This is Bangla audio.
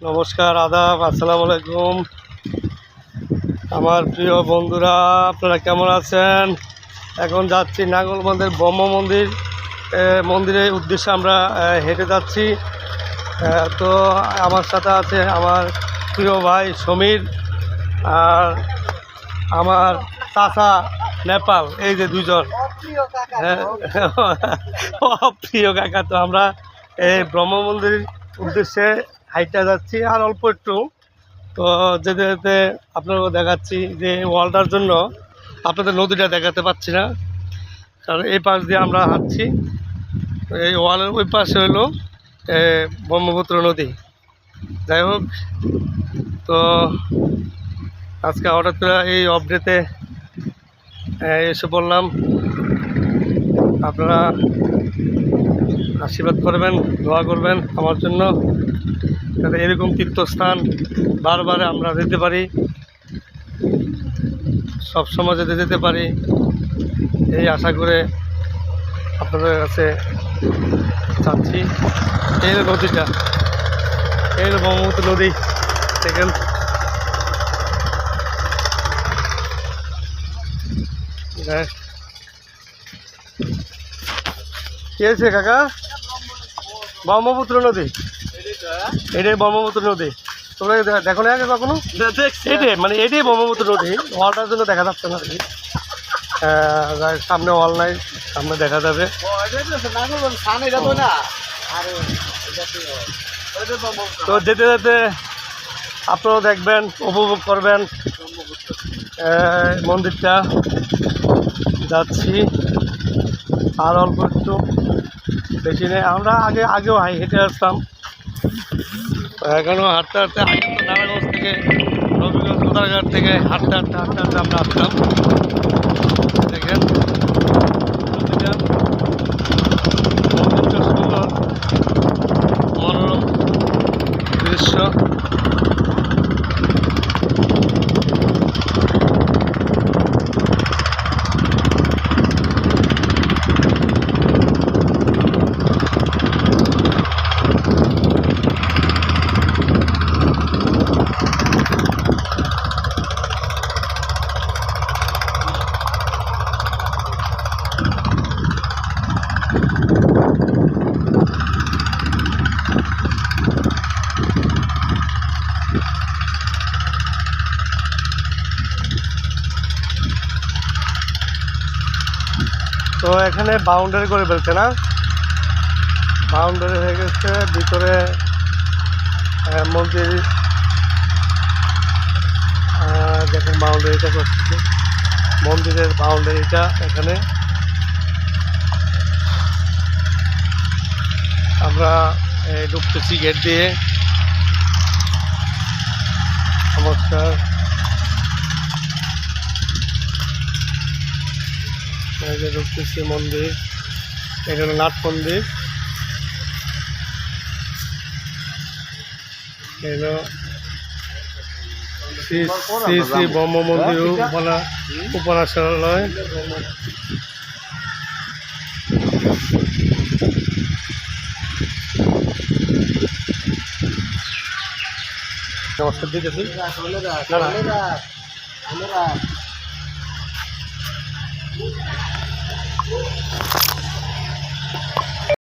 নমস্কার, আদাব, আসসালামু আলাইকুম। আমার প্রিয় বন্ধুরা, আপনারা কেমন আছেন? এখন যাচ্ছি নাঙ্গলবান্ধের ব্রহ্ম মন্দিরের উদ্দেশ্যে আমরা হেঁটে যাচ্ছি। তো আমার সাথে আছে আমার প্রিয় ভাই সমীর আর আমার চাচা নেপাল, এই যে দুজন প্রিয় কাকা। তো আমরা এই ব্রহ্ম মন্দিরের উদ্দেশ্যে হাইটা যাচ্ছি আর অল্প একটু। তো যেতে যেতে আপনারাও দেখাচ্ছি যে ওয়ালটার জন্য আপনাদের নদীটা দেখাতে পাচ্ছি না, কারণ এই পাশ দিয়ে আমরা হাঁটছি। এই ওয়ালের ওই পাশে হলো ব্রহ্মপুত্র নদী। যাই হোক, তো আজকে হঠাৎ করে এই আপডেটে এসে বললাম, আপনারা আশীর্বাদ করবেন, দোয়া করবেন আমার জন্য, যাতে এরকম তীর্থস্থান বারবার আমরা যেতে পারি, সবসময় যেতে পারি, এই আশা করে আপনাদের কাছে চাচ্ছি। এই নদীটা, এই ব্রহ্মপুত্র নদী দেখেন। কি হয়েছে কাকা? ব্রহ্মপুত্র নদী, এটাই ব্রহ্মপুত্র নদী। তোমরা দেখো না আগে কখনো? এটাই মানে এটাই ব্রহ্মপুত্র নদী। ওয়ালটার জন্য দেখা যাচ্ছে না আর কি। সামনে ওয়াল নাই, সামনে দেখা যাবে। তো যেতে যেতে আপনারাও দেখবেন, উপভোগ করবেন মন্দিরটা। যাচ্ছি আর অল্প একটু, বেশি নেই। আমরা আগেও হেঁটে আসতাম, এখনও হাঁটতে হাঁটতে, আগে তো নারায়ণগঞ্জ থেকে, রবিগঞ্জ, কোদারঘাট থেকে হাঁটতে আমরা আসতাম। দেখেন নদীটা, মন্দিরটা সুন্দর, মনোরম দৃশ্য। তো এখানে বাউন্ডারি করে ফেলছে না, বাউন্ডারি হয়ে গেছে ভিতরে মন্দির। দেখেন বাউন্ডারিটা করতেছে, মন্দিরের বাউন্ডারিটা এখানে। আমরা ঢুকতেছি গেট দিয়ে। নমস্কার, ঢুকতেছি মন্দির। এটা হলো নাট মন্দির, এলো শ্রী শ্রী শ্রী ব্রহ্ম মন্দির উপাসনালয়। নমস্কার দিতেছি। না